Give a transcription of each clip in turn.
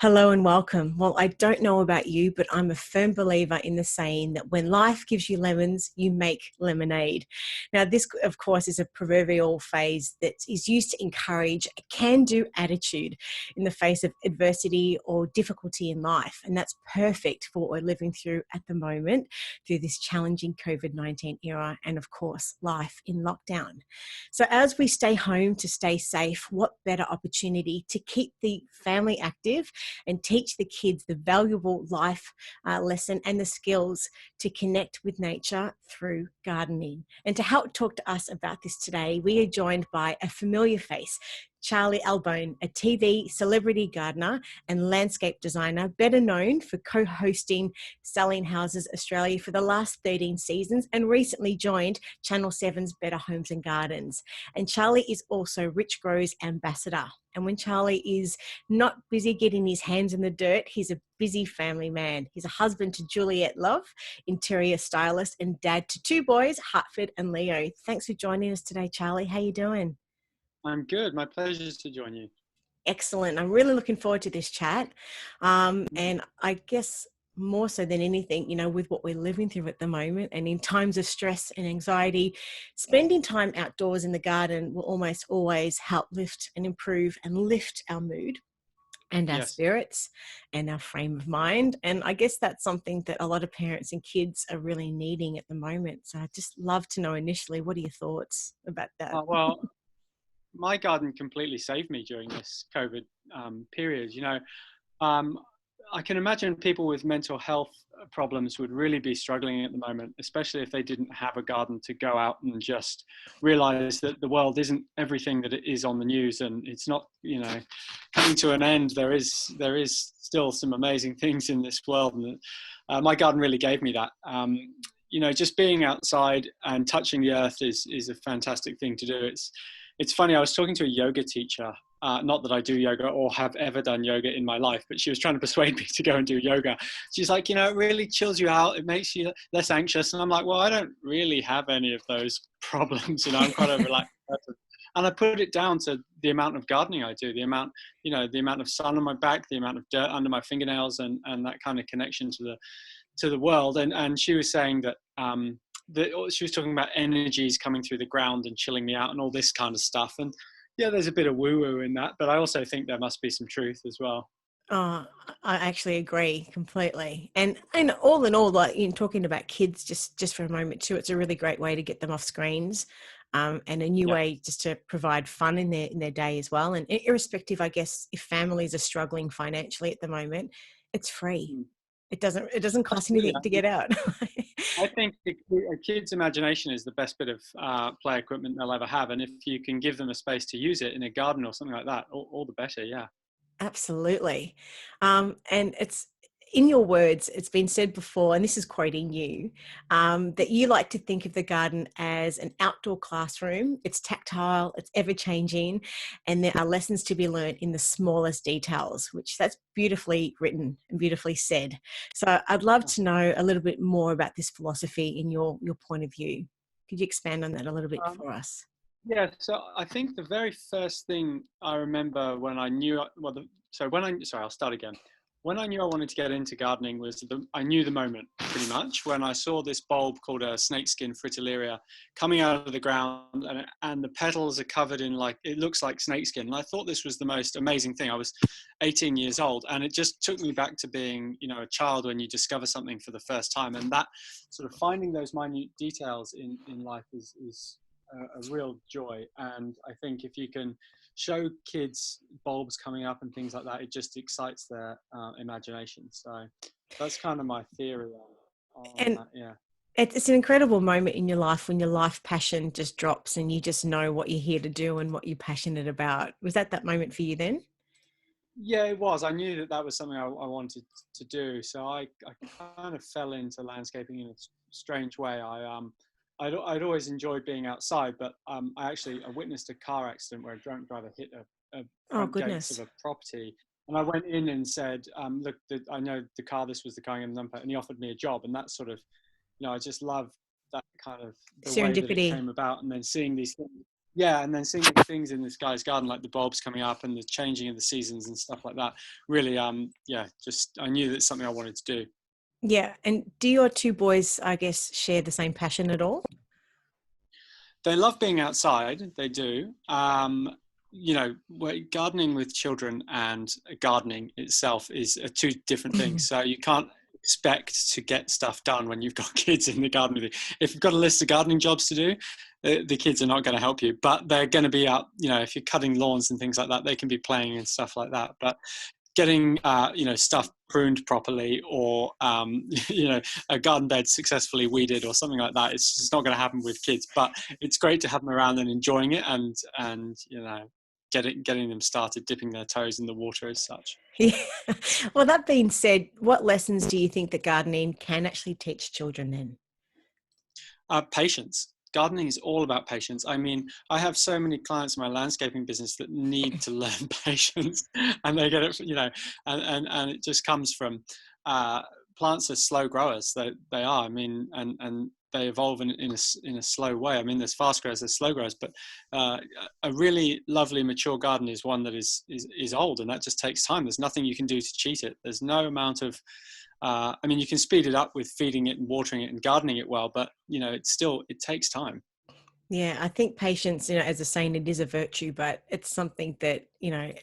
Hello and welcome. Well, I don't know about you, but I'm a firm believer in the saying that when life gives you lemons, you make lemonade. Now, this, of course, is a proverbial phrase that is used to encourage a can-do attitude in the face of adversity or difficulty in life. And that's perfect for what we're living through at the moment, through this challenging COVID-19 era and, of course, life in lockdown. So as we stay home to stay safe, what better opportunity to keep the family active and teach the kids the valuable life lesson and the skills to connect with nature through gardening. And to help talk to us about this today, we are joined by a familiar face, Charlie Albone, a TV celebrity gardener and landscape designer, better known for co-hosting Selling Houses Australia for the last 13 seasons and recently joined Channel 7's Better Homes and Gardens. And Charlie is also Richgro's ambassador. And when Charlie is not busy getting his hands in the dirt, he's a busy family man. He's a husband to Juliet Love, interior stylist, and dad to two boys, Hartford and Leo. Thanks for joining us today, Charlie. How you doing? I'm good. My pleasure to join you. Excellent. I'm really looking forward to this chat. And I guess more so than anything, with what we're living through at the moment and in times of stress and anxiety, spending time outdoors in the garden will almost always help lift and improve and lift our mood and our Yes. spirits and our frame of mind. And I guess that's something that a lot of parents and kids are really needing at the moment. So I'd just love to know initially, what are your thoughts about that? Well, my garden completely saved me during this COVID period. Um, I can imagine people with mental health problems would really be struggling at the moment, especially if they didn't have a garden to go out and just realize that the world isn't everything that it is on the news, and it's not, coming to an end. There is still some amazing things in this world, and my garden really gave me that. Just being outside and touching the earth is a fantastic thing to do. It's funny. I was talking to a yoga teacher. Not that I do yoga or have ever done yoga in my life, but she was trying to persuade me to go and do yoga. She's like, it really chills you out. It makes you less anxious. And I'm like, well, I don't really have any of those problems. I'm quite a relaxed person. And I put it down to the amount of gardening I do, the amount of sun on my back, the amount of dirt under my fingernails, and that kind of connection to the world. And she was saying that, she was talking about energies coming through the ground and chilling me out and all this kind of stuff. And yeah, there's a bit of woo-woo in that, but I also think there must be some truth as well. Oh, I actually agree completely. And all in all, like in talking about kids, just for a moment too, it's a really great way to get them off screens, and a new Yeah. way just to provide fun in their day as well. And irrespective, I guess, if families are struggling financially at the moment, it's free. Mm. It doesn't cost Absolutely. anything to get out. I think a kid's imagination is the best bit of play equipment they'll ever have. And if you can give them a space to use it in a garden or something like that, all the better. Yeah. Absolutely. And it's in your words, it's been said before, and this is quoting you, that you like to think of the garden as an outdoor classroom. It's tactile, it's ever changing, and there are lessons to be learned in the smallest details, which that's beautifully written and beautifully said. So I'd love to know a little bit more about this philosophy in your point of view. Could you expand on that a little bit Um, for us? Yeah, so I think the very first thing I remember when I knew, sorry, I'll start again. When I knew I wanted to get into gardening I knew the moment pretty much when I saw this bulb called a snakeskin fritillaria coming out of the ground, and the petals are covered in, like, it looks like snakeskin. And I thought this was the most amazing thing. I was 18 years old, and it just took me back to being, a child when you discover something for the first time. And that sort of finding those minute details in life is a real joy. And I think if you can show kids bulbs coming up and things like that, it just excites their imagination. So that's kind of my theory on And that. Yeah. it's an incredible moment in your life when your life passion just drops and you just know what you're here to do and what you're passionate about. Was that moment for you then? Yeah, it was. I knew that was something I wanted to do. So I kind of fell into landscaping in a strange way. I'd always enjoyed being outside, but I witnessed a car accident where a drunk driver hit a Oh, front gates goodness. of a property. And I went in and said, look, I know the car, this was the car number, and he offered me a job. And that sort of, I just love that kind of the way that it Serendipity. came about, and then seeing these things. yeah, and then seeing the things in this guy's garden, like the bulbs coming up and the changing of the seasons and stuff like that, really, yeah, just I knew that's something I wanted to do. Yeah. And do your two boys, I guess, share the same passion at all? They love being outside. They do. You know, gardening with children and gardening itself is two different things. So you can't expect to get stuff done when you've got kids in the garden with you. If you've got a list of gardening jobs to do, the kids are not going to help you, but they're going to be out. You know, if you're cutting lawns and things like that, they can be playing and stuff like that. But getting you know, stuff pruned properly, or you know, a garden bed successfully weeded or something like that, it's just not going to happen with kids. But it's great to have them around and enjoying it, and you know, getting them started dipping their toes in the water as such. Yeah. Well, that being said, what lessons do you think that gardening can actually teach children then? Patience. Gardening is all about patience. I mean, I have so many clients in my landscaping business that need to learn patience, and they get it, you know, and it just comes from uh, plants are slow growers. They are. I mean, and they evolve in a slow way. I mean, there's fast growers, there's slow growers, but uh, a really lovely mature garden is one that is old, and that just takes time. There's nothing you can do to cheat it. There's no amount of I mean, you can speed it up with feeding it and watering it and gardening it well, but you know, it takes time. Yeah, I think patience, as a saying, it is a virtue, but it's something that,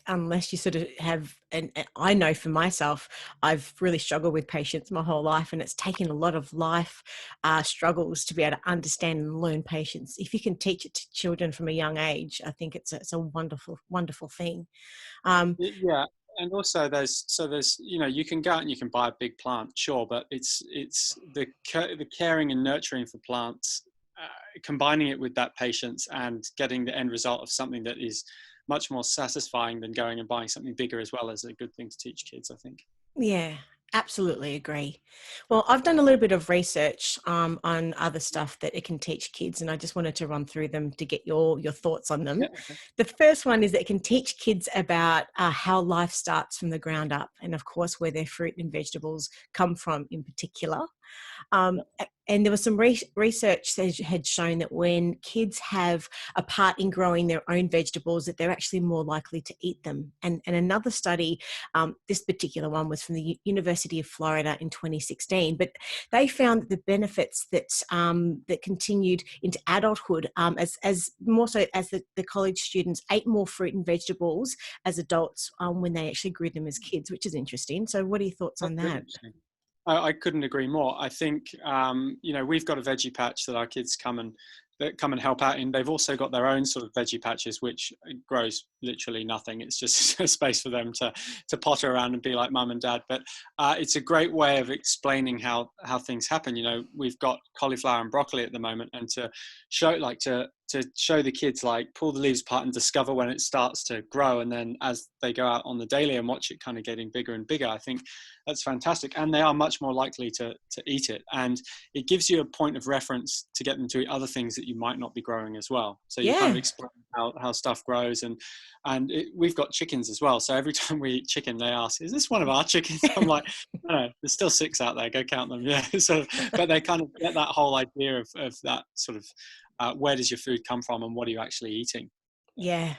unless you sort of have, and I know for myself, I've really struggled with patience my whole life, and it's taken a lot of life struggles to be able to understand and learn patience. If you can teach it to children from a young age, I think it's a wonderful, wonderful thing. Um, Yeah, and also there's you know, you can go out and you can buy a big plant, sure, but it's the caring and nurturing for plants, combining it with that patience and getting the end result of something that is much more satisfying than going and buying something bigger as well, as a good thing to teach kids, I think. Yeah, absolutely agree. Well, I've done a little bit of research on other stuff that it can teach kids, and I just wanted to run through them to get your thoughts on Yeah, them. okay. The first one is that it can teach kids about how life starts from the ground up, and of course, where their fruit and vegetables come from in particular. Yeah. And there was some research that had shown that when kids have a part in growing their own vegetables, that they're actually more likely to eat them. And another study, this particular one was from the University of Florida in 2016, but they found that the benefits that continued into adulthood, as more so as the college students ate more fruit and vegetables as adults when they actually grew them as kids, which is interesting. So, what are your thoughts on That's really that? interesting. I couldn't agree more. I think you know, we've got a veggie patch that our kids come and help out in. They've also got their own sort of veggie patches, which grows literally nothing. It's just a space for them to potter around and be like mum and dad. But it's a great way of explaining how things happen. You know, we've got cauliflower and broccoli at the moment, and to show the kids, like, pull the leaves apart and discover when it starts to grow, and then as they go out on the daily and watch it kind of getting bigger and bigger, I think that's fantastic. And they are much more likely to eat it, and it gives you a point of reference to get them to eat other things that you might not be growing as well. So you kind of Yeah. explain how stuff grows, and we've got chickens as well, so every time we eat chicken they ask, is this one of our chickens? I'm like, no, there's still 6 out there, go count them. Yeah. So but they kind of get that whole idea of that sort of where does your food come from and what are you actually eating. Yeah.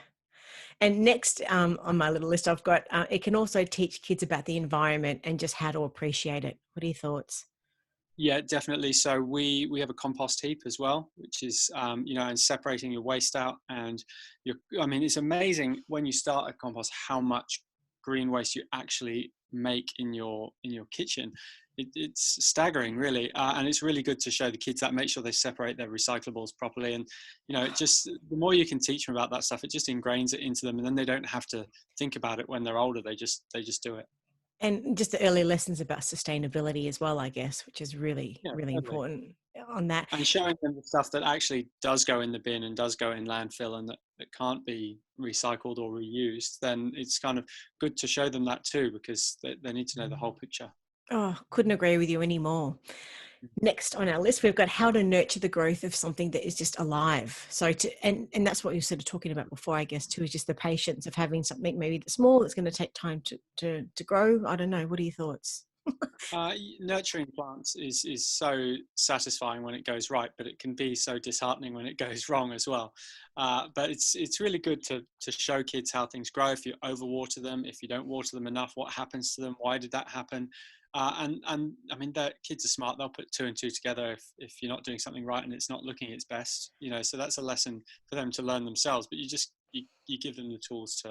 And next on my little list, I've got it can also teach kids about the environment and just how to appreciate it. What are your thoughts? Yeah, definitely. So we have a compost heap as well, which is you know, and separating your waste out, and I mean, it's amazing when you start a compost how much green waste you actually make in your kitchen. It's staggering, really, and it's really good to show the kids that. Make sure they separate their recyclables properly, and you know, it just, the more you can teach them about that stuff, it just ingrains it into them, and then they don't have to think about it when they're older. They just do it. And just the early lessons about sustainability as well, I guess, which is really, Yeah, really totally. important on that. And showing them the stuff that actually does go in the bin and does go in landfill, and that can't be recycled or reused, then it's kind of good to show them that too, because they need to know the whole picture. Oh, couldn't agree with you anymore. Next on our list, we've got how to nurture the growth of something that is just alive. So, and that's what you were sort of talking about before, I guess, too, is just the patience of having something maybe that's small that's going to take time to grow. I don't know. What are your thoughts? Nurturing plants is so satisfying when it goes right, but it can be so disheartening when it goes wrong as well. But it's really good to show kids how things grow. If you overwater them, if you don't water them enough, what happens to them? Why did that happen? And I mean, kids are smart. They'll put two and two together if you're not doing something right and it's not looking its best. So that's a lesson for them to learn themselves. But you give them the tools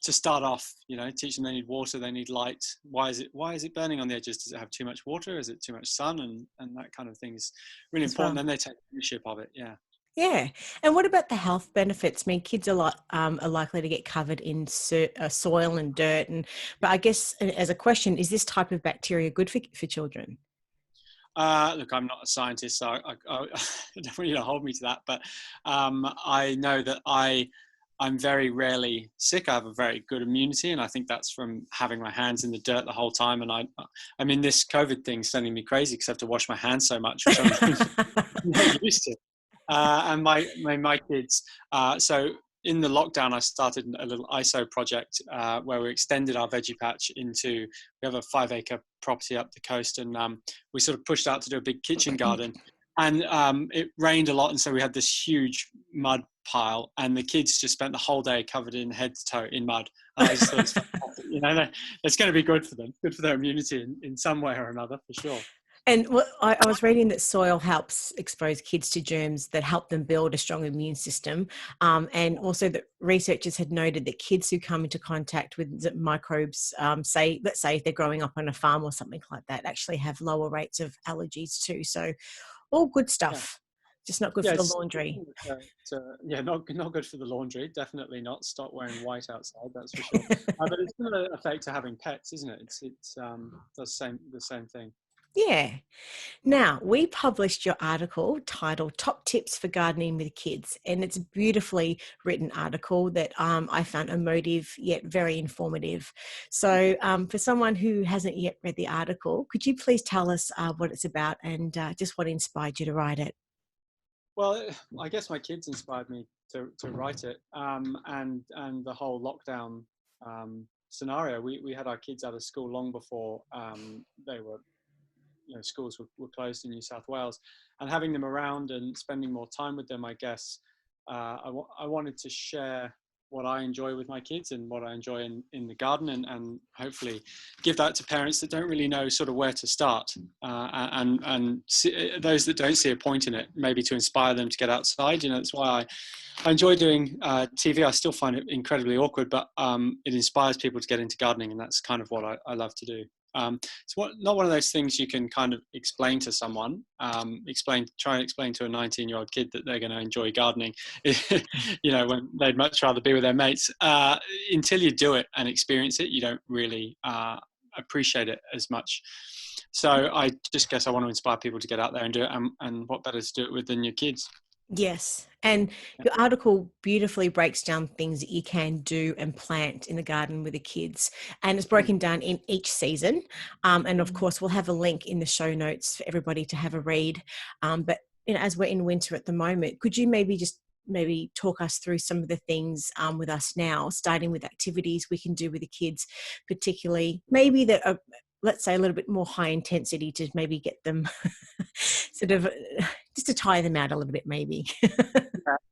to start off, teach them they need water, they need light. Why is it burning on the edges? Does it have too much water? Is it too much sun? And that kind of thing is really As important. well. Then they take ownership of it. Yeah. Yeah. And what about the health benefits? I mean, kids are likely to get covered in soil and dirt. But I guess as a question, is this type of bacteria good for children? Look, I'm not a scientist, so I don't want you to hold me to that. But I know that I'm very rarely sick. I have a very good immunity, and I think that's from having my hands in the dirt the whole time. And I mean, this COVID thing's sending me crazy because I have to wash my hands so much, which I'm not used to. And my kids. So in the lockdown, I started a little ISO project where we extended our veggie patch into. We have a 5-acre property up the coast, and we sort of pushed out to do a big kitchen garden. And it rained a lot, and so we had this huge mud pile, and the kids just spent the whole day covered in head to toe in mud. I just thought it's fantastic. It's going to be good for them, good for their immunity in some way or another, for sure. And I was reading that soil helps expose kids to germs that help them build a strong immune system. And also that researchers had noted that kids who come into contact with microbes, let's say if they're growing up on a farm or something like that, actually have lower rates of allergies too. So all good stuff, just not good for the laundry. Not good for the laundry. Definitely not. Stop wearing white outside, that's for sure. But it's going to affect to having pets, isn't it? It's the same thing. Yeah. Now, we published your article titled Top Tips for Gardening with Kids, and it's a beautifully written article that I found emotive yet very informative. So for someone who hasn't yet read the article, could you please tell us what it's about and just what inspired you to write it? Well, I guess my kids inspired me to write it, and the whole lockdown scenario. We had our kids out of school long before they were schools were closed in New South Wales, and having them around and spending more time with them, I guess I wanted to share what I enjoy with my kids and what I enjoy in the garden, and hopefully give that to parents that don't really know sort of where to start, and those that don't see a point in it, maybe to inspire them to get outside. That's why I enjoy doing TV. I still find it incredibly awkward, but it inspires people to get into gardening, and that's kind of what I love to do. It's not one of those things you can kind of explain to someone, try and explain to a 19-year-old kid that they're going to enjoy gardening, when they'd much rather be with their mates. Until you do it and experience it, you don't really appreciate it as much. So I just guess I want to inspire people to get out there and do it, and what better to do it with than your kids. Yes. And your article beautifully breaks down things that you can do and plant in the garden with the kids. And it's broken down in each season. And of course, we'll have a link in the show notes for everybody to have a read. But as we're in winter at the moment, could you maybe talk us through some of the things with us now, starting with activities we can do with the kids, particularly maybe that are, let's say, a little bit more high intensity to maybe get them sort of just to tire them out a little bit, maybe.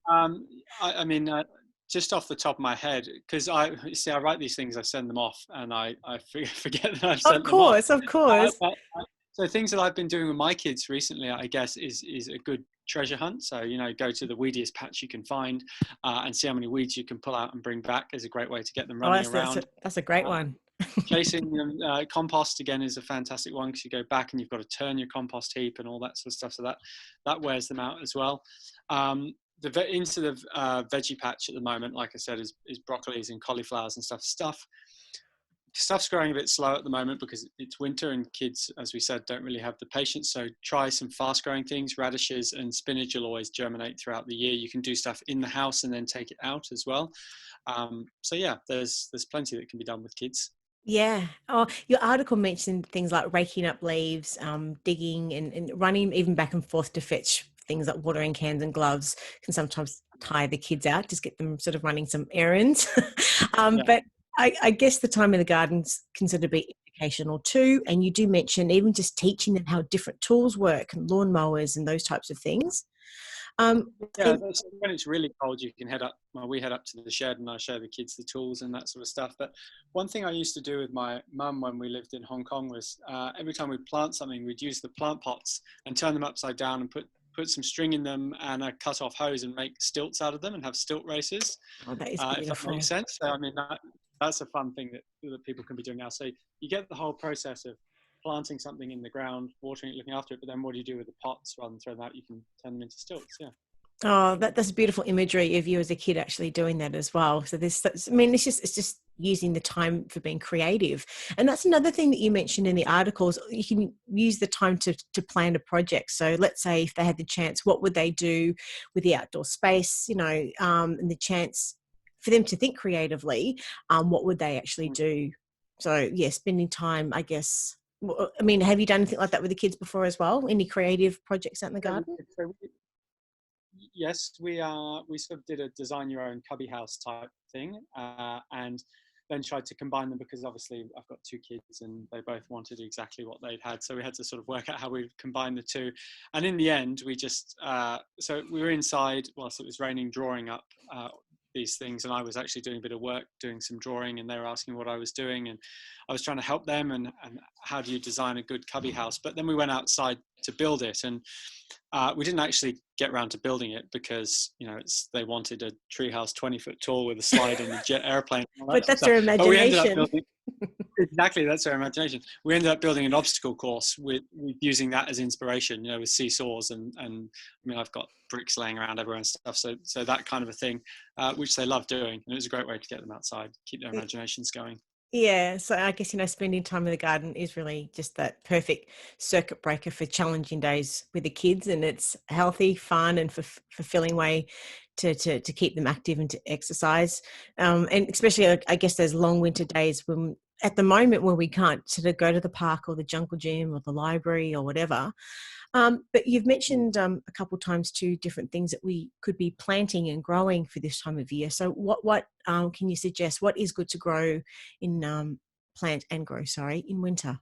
I mean, just off the top of my head, because I write these things, I send them off, and I forget that I've sent them off. Of course. So things that I've been doing with my kids recently, I guess, is a good treasure hunt. So, go to the weediest patch you can find and see how many weeds you can pull out and bring back is a great way to get them running around. That's a great one. Chasing them, compost again is a fantastic one, because you go back and you've got to turn your compost heap and all that sort of stuff. So that wears them out as well. Into the veggie patch at the moment, like I said, is broccolis and cauliflowers and stuff's growing a bit slow at the moment because it's winter and kids, as we said, don't really have the patience. So try some fast growing things. Radishes and spinach will always germinate throughout the year. You can do stuff in the house and then take it out as well. So yeah, there's plenty that can be done with kids. Yeah. Oh, your article mentioned things like raking up leaves, digging and running even back and forth to fetch things like watering cans and gloves can sometimes tire the kids out, just get them sort of running some errands. But I guess the time in the gardens can sort of be educational too. And you do mention even just teaching them how different tools work and lawnmowers and those types of things. Yeah, And when it's really cold, you can head up. Well, we head up to the shed, and I show the kids the tools and that sort of stuff. But one thing I used to do with my mum when we lived in Hong Kong was every time we'd plant something, we'd use the plant pots and turn them upside down and put some string in them and a cut off hose and make stilts out of them and have stilt races. oh, that is If that beautiful. makes sense. So I mean that's a fun thing that people can be doing now. So you get the whole process of planting something in the ground, watering it, looking after it, but then what do you do with the pots rather than throw them out? You can turn them into stilts. Yeah. Oh, that's beautiful imagery of you as a kid actually doing that as well. So I mean, it's just using the time for being creative. And that's another thing that you mentioned in the articles. You can use the time to plan a project. So let's say if they had the chance, what would they do with the outdoor space, and the chance for them to think creatively, what would they actually do? So yeah, spending time, I guess. I mean, have you done anything like that with the kids before as well? Any creative projects out in the garden? Yes, we sort of did a design your own cubby house type thing, and then tried to combine them because obviously I've got two kids and they both wanted exactly what they'd had, so we had to sort of work out how we combine the two. And in the end, we just so we were inside whilst it was raining, drawing up these things, and I was actually doing a bit of work, doing some drawing, and they were asking what I was doing, and I was trying to help them and how do you design a good cubby house. But then we went outside to build it, and we didn't actually get around to building it because they wanted a treehouse 20 foot tall with a slide and a jet airplane. But that's stuff. their But we ended up imagination. building exactly, that's our imagination. We ended up building an obstacle course with using that as inspiration, with seesaws and I mean I've got bricks laying around everywhere and stuff. So that kind of a thing, which they love doing, and it was a great way to get them outside, keep their imaginations going. Yeah, so I guess spending time in the garden is really just that perfect circuit breaker for challenging days with the kids, and it's a healthy, fun, and fulfilling way to keep them active and to exercise. And especially, I guess, those long winter days when, at the moment, when we can't sort of go to the park or the jungle gym or the library or whatever. But you've mentioned a couple of times two different things that we could be planting and growing for this time of year. So what can you suggest? What is good to grow in plant and grow, sorry, in winter?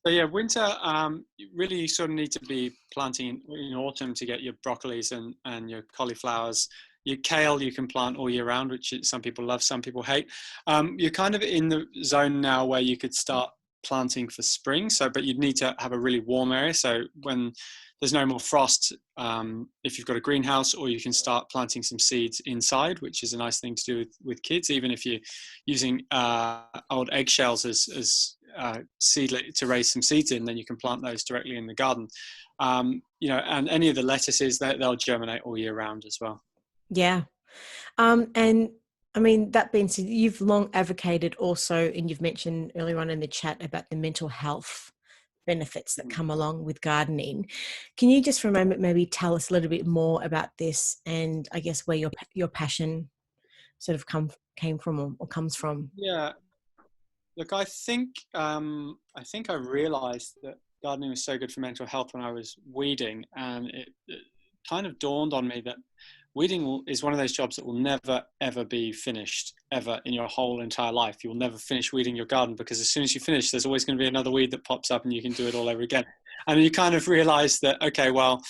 So yeah, winter, really you sort of need to be planting in autumn to get your broccolis and your cauliflowers. Your kale you can plant all year round, which some people love, some people hate. You're kind of in the zone now where you could start planting for spring. But you'd need to have a really warm area. So when there's no more frost, if you've got a greenhouse, or you can start planting some seeds inside, which is a nice thing to do with kids, even if you're using old eggshells as seedling to raise some seeds in, then you can plant those directly in the garden. And any of the lettuces, they'll germinate all year round as well. Yeah. And I mean, that being said, you've long advocated also, and you've mentioned earlier on in the chat about the mental health benefits that come along with gardening. Can you just for a moment maybe tell us a little bit more about this, and I guess where your passion sort of came from or comes from? Yeah. Look, I think I realised that gardening was so good for mental health when I was weeding, and it kind of dawned on me that weeding is one of those jobs that will never ever be finished ever in your whole entire life. You'll never finish weeding your garden, because as soon as you finish, there's always going to be another weed that pops up and you can do it all over again. And you kind of realize that, okay, well,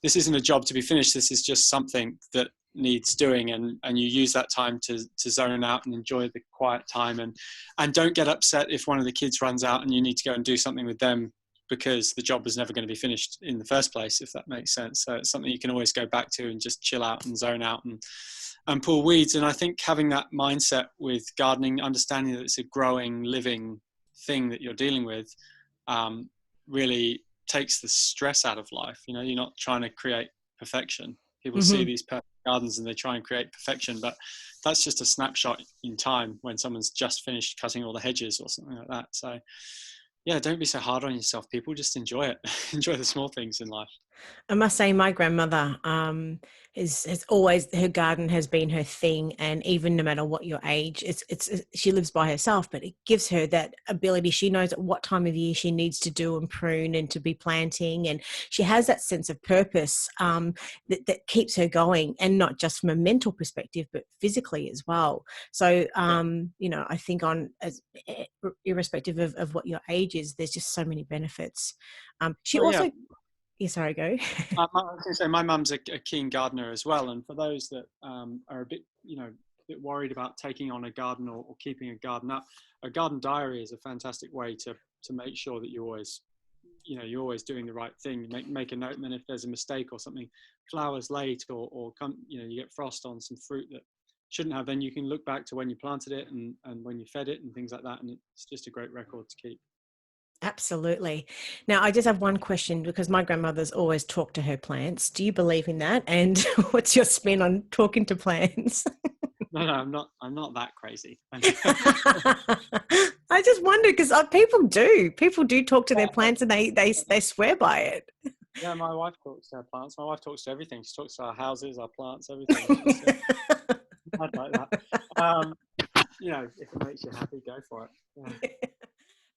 this isn't a job to be finished. This is just something that needs doing, and you use that time to zone out and enjoy the quiet time, and don't get upset if one of the kids runs out and you need to go and do something with them, because the job was never going to be finished in the first place, if that makes sense. So it's something you can always go back to and just chill out and zone out and pull weeds. And I think having that mindset with gardening, understanding that it's a growing, living thing that you're dealing with, really takes the stress out of life. You're not trying to create perfection. People see these perfect gardens and they try and create perfection, but that's just a snapshot in time when someone's just finished cutting all the hedges or something like that. So yeah, don't be so hard on yourself, people. Just enjoy it. Enjoy the small things in life. I must say, my grandmother has always, her garden has been her thing, and even no matter what your age, she lives by herself, but it gives her that ability. She knows at what time of year she needs to do and prune and to be planting, and she has that sense of purpose that keeps her going, and not just from a mental perspective, but physically as well. So, Yeah. I think irrespective of what your age is, there's just so many benefits. She Oh yeah. also, yeah, sorry, go. I was going to say my mum's a keen gardener as well, and for those that are a bit, bit worried about taking on a garden or keeping a garden up, a garden diary is a fantastic way to make sure that you always, you're always doing the right thing. Make a note, and then if there's a mistake or something, flowers late or come, you get frost on some fruit that shouldn't have, then you can look back to when you planted it and when you fed it and things like that, and it's just a great record to keep. Absolutely. Now, I just have one question, because my grandmother's always talked to her plants. Do you believe in that? And what's your spin on talking to plants? No, I'm not that crazy. I just wonder, because people do talk to their plants, and they swear by it. Yeah, my wife talks to her plants. My wife talks to everything. She talks to our houses, our plants, everything. I'd like that. Um, if it makes you happy, go for it. Yeah.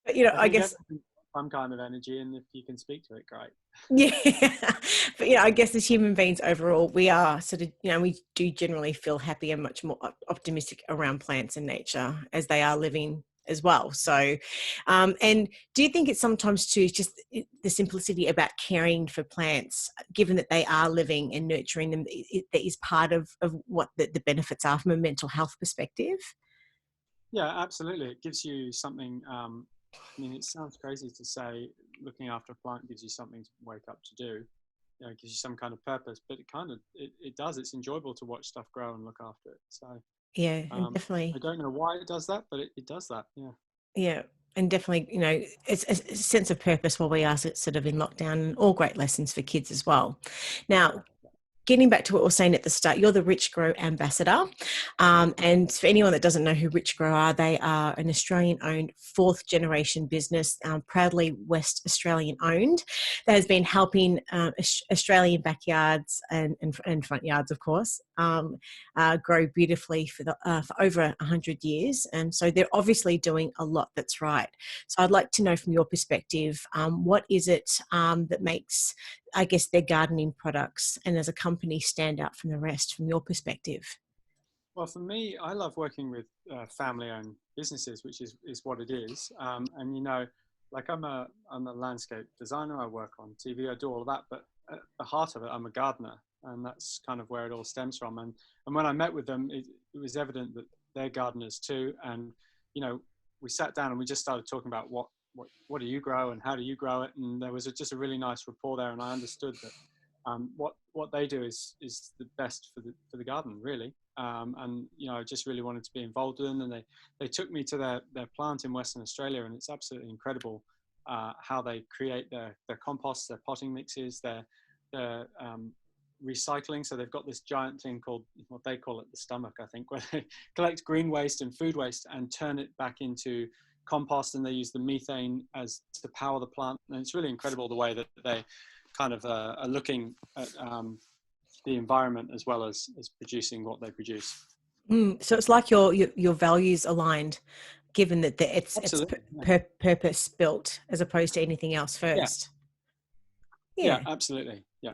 But I I think guess, everything's some kind of energy, and if you can speak to it, great. yeah. But I guess as human beings overall, we are sort of, we do generally feel happy and much more optimistic around plants and nature as they are living as well. So, and do you think it's sometimes too just the simplicity about caring for plants, given that they are living and nurturing them, that is part of what the benefits are from a mental health perspective? Yeah, absolutely. It gives you something. I mean, it sounds crazy to say looking after a plant gives you something to wake up to do. It gives you some kind of purpose, but it does. It's enjoyable to watch stuff grow and look after it. So Yeah, and I definitely. don't know why it does that, but it does that. Yeah. Yeah, and definitely, it's a sense of purpose while we are sort of in lockdown, and all great lessons for kids as well. Yeah. Now, getting back to what we were saying at the start, you're the Richgro ambassador. And for anyone that doesn't know who Richgro are, they are an Australian-owned fourth-generation business, proudly West Australian-owned, that has been helping Australian backyards and front yards, of course, grow beautifully for over 100 years. And so they're obviously doing a lot that's right. So I'd like to know from your perspective, what is it that makes, I guess, their gardening products and as a company stand out from the rest from your perspective? Well, for me, I love working with family-owned businesses, which is what it is. And like I'm a landscape designer. I work on TV. I do all of that, but at the heart of it, I'm a gardener, and that's kind of where it all stems from. And when I met with them, it was evident that they're gardeners too. And we sat down and we just started talking about what do you grow and how do you grow it, and there was just a really nice rapport there, and I understood that what they do is the best for the garden, really. And I just really wanted to be involved with them, and they took me to their plant in Western Australia, and it's absolutely incredible how they create their compost, their potting mixes, their recycling. So they've got this giant thing called, what they call it, the stomach, I think, where they collect green waste and food waste and turn it back into compost, and they use the methane as to power the plant. And it's really incredible the way that they kind of are looking at the environment as well as producing what they produce. So it's like your values aligned, given that it's Absolutely. Yeah. purpose built as opposed to anything else Yeah. first. Yeah, Yeah. absolutely. Yeah.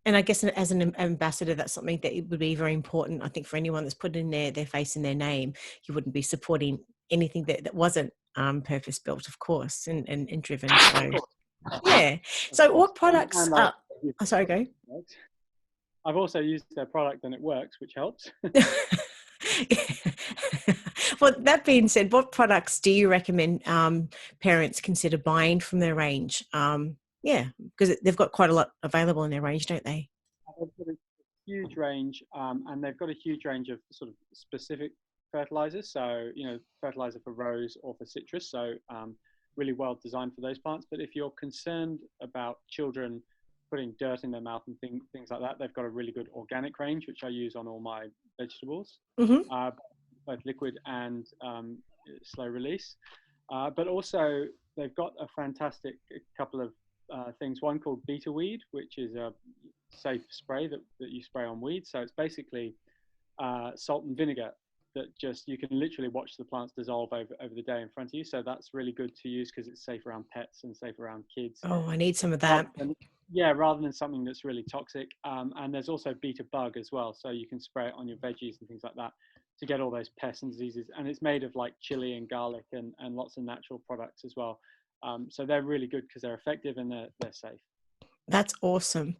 And I guess as an ambassador, that's something that it would be very important. I think for anyone that's put in their face and their name, you wouldn't be supporting anything that wasn't purpose built, of course, and driven. Of So course. yeah. Of So course. what products? And Oh, sorry, go. I've also used their product and it works, which helps. Well, that being said, what products do you recommend parents consider buying from their range? Yeah, because they've got quite a lot available in their range, don't they? They've got a huge range, and they've got a huge range of sort of specific fertilizers. So, fertilizer for rose or for citrus. So, really well designed for those plants. But if you're concerned about children putting dirt in their mouth and things like that, they've got a really good organic range, which I use on all my vegetables, Mm-hmm. both liquid and slow release. But also, they've got a fantastic couple of things. One called Beta Weed, which is a safe spray that you spray on weeds. So it's basically salt and vinegar that just you can literally watch the plants dissolve over the day in front of you. So that's really good to use because it's safe around pets and safe around kids. Oh, I need some of Rather that. than, yeah, rather than something that's really toxic. And there's also Beta Bug as well. So you can spray it on your veggies and things like that to get all those pests and diseases. And it's made of like chili and garlic and lots of natural products as well. So they're really good because they're effective and they're safe. That's awesome.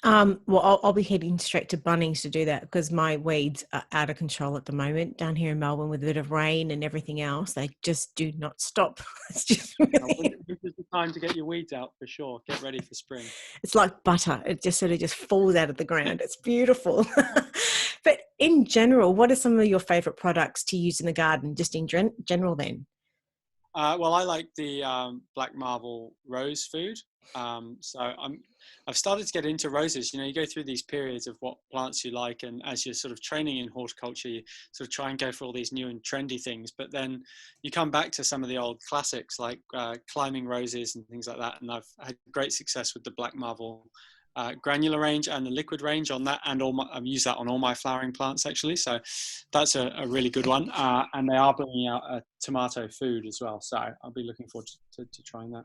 Well, I'll be heading straight to Bunnings to do that because my weeds are out of control at the moment down here in Melbourne with a bit of rain and everything else. They just do not stop. It's just really, Winter's the time to get your weeds out for sure. Get ready for spring. it's like butter. It just sort of just falls out of the ground. It's beautiful. But in general, what are some of your favorite products to use in the garden, just in general then? Well, I like the Black Marble rose food. I've started to get into roses. You know, you go through these periods of what plants you like, and as you're sort of training in horticulture, you sort of try and go for all these new and trendy things. But then you come back to some of the old classics like climbing roses and things like that. And I've had great success with the Black Marble granular range and the liquid range on that, and I've used that on all my flowering plants actually. So that's a really good one. And they are bringing out a tomato food as well. So I'll be looking forward to trying that.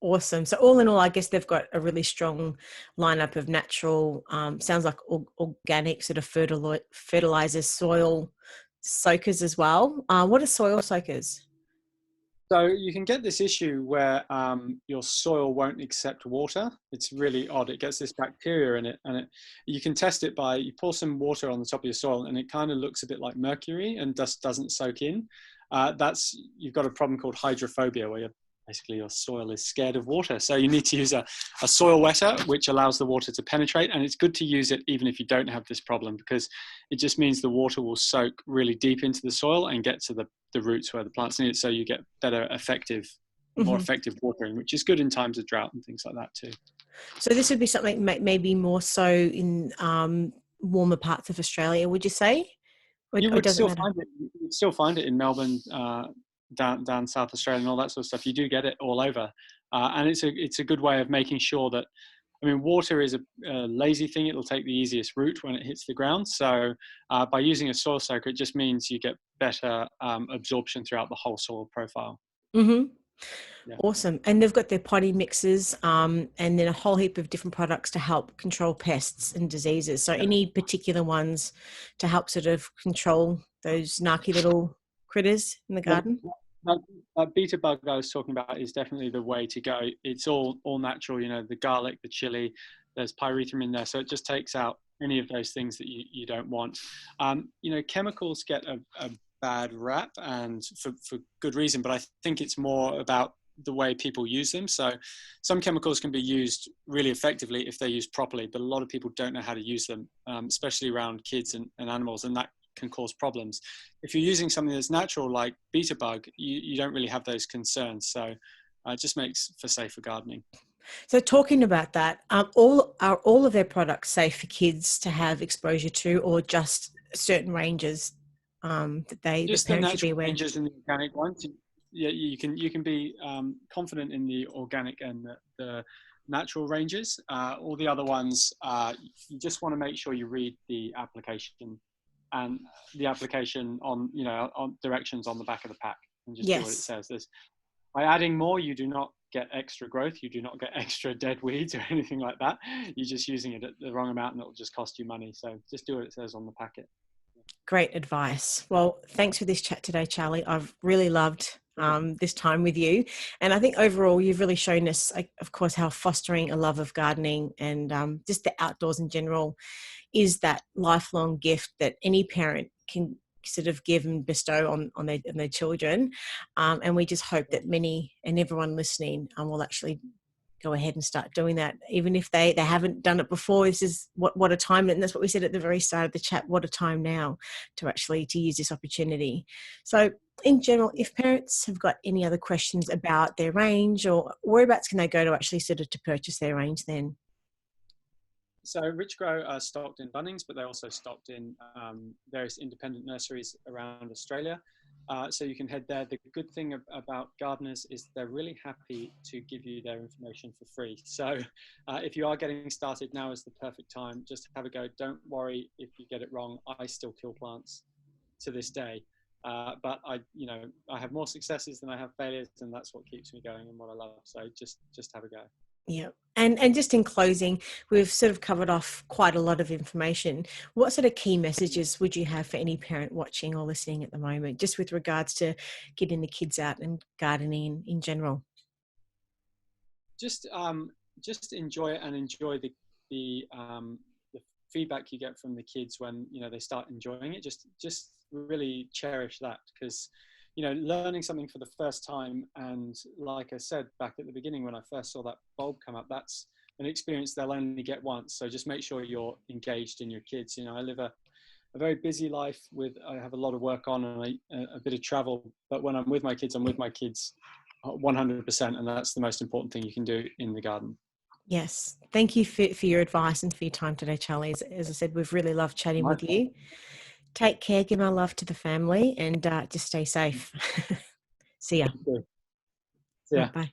Awesome. So all in all, I guess they've got a really strong lineup of natural, sounds like organic sort of fertilizers, soil soakers as well. What are soil soakers? So you can get this issue where your soil won't accept water. It's really odd. It gets this bacteria in it, and you can test it by you pour some water on the top of your soil, and it kind of looks a bit like mercury and just doesn't soak in. You've got a problem called hydrophobia, where basically your soil is scared of water. So you need to use a soil wetter, which allows the water to penetrate. And it's good to use it even if you don't have this problem, because it just means the water will soak really deep into the soil and get to the roots where the plants need it. So you get better, more effective watering, which is good in times of drought and things like that too. So this would be something maybe more so in warmer parts of Australia, would you say? You Or would does it still matter? find it. You'd still find it in Melbourne, down South Australia, and all that sort of stuff. You do get it all over, and it's a good way of making sure that. I mean, water is a lazy thing. It'll take the easiest route when it hits the ground. So by using a soil soaker, it just means you get better absorption throughout the whole soil profile. Mm-hmm. Yeah. Awesome. And they've got their potting mixes and then a whole heap of different products to help control pests and diseases. So Yeah. any particular ones to help sort of control those narky little critters in the garden? That beta bug I was talking about is definitely the way to go. It's all natural, you know, the garlic, the chili, there's pyrethrum in there. So it just takes out any of those things that you don't want. You know, chemicals get a bad rap, and for good reason, but I think it's more about the way people use them. So some chemicals can be used really effectively if they're used properly, but a lot of people don't know how to use them, especially around kids and animals, and that can cause problems. If you're using something that's natural like beta bug, you don't really have those concerns. So it just makes for safer gardening. So talking about that, are all of their products safe for kids to have exposure to, or just certain ranges that the Just the parents should be natural aware? ranges and the organic ones. Yeah, you can be confident in the organic and the natural ranges. All the other ones, you just want to make sure you read the application and the application on on directions on the back of the pack, and just do what it Yes. says. By adding more, you do not get extra growth. You do not get extra dead weeds or anything like that. You're just using it at the wrong amount, and it will just cost you money. So just do what it says on the packet. Great advice. Well, thanks for this chat today, Charlie. I've really loved this time with you. And I think overall, you've really shown us, of course, how fostering a love of gardening and just the outdoors in general is that lifelong gift that any parent can sort of give and bestow on their children. And we just hope that many and everyone listening will actually go ahead and start doing that, even if they haven't done it before. This is what a time, and that's what we said at the very start of the chat, what a time now to use this opportunity. So in general, if parents have got any other questions about their range, or whereabouts can they go to actually sort of to purchase their range then? So Richgro are stocked in Bunnings, but they're also stocked in various independent nurseries around Australia. So you can head there. The good thing about gardeners is they're really happy to give you their information for free. So if you are getting started, now is the perfect time. Just have a go. Don't worry if you get it wrong. I still kill plants to this day. But I have more successes than I have failures, and that's what keeps me going and what I love. So just have a go. Yeah. And just in closing, we've sort of covered off quite a lot of information. What sort of key messages would you have for any parent watching or listening at the moment, just with regards to getting the kids out and gardening in general? Just enjoy it, and enjoy the feedback you get from the kids when they start enjoying it. Just really cherish that, because learning something for the first time, and like I said back at the beginning when I first saw that bulb come up, that's an experience they'll only get once. So just make sure you're engaged in your kids. I live a very busy life I have a lot of work on and a bit of travel, but when I'm with my kids, I'm with my kids 100%, and that's the most important thing you can do in the garden. Yes. Thank you for your advice and for your time today, Charlie. As I said, we've really loved chatting with you. Take care, give our love to the family, and just stay safe. See ya. Yeah. Bye.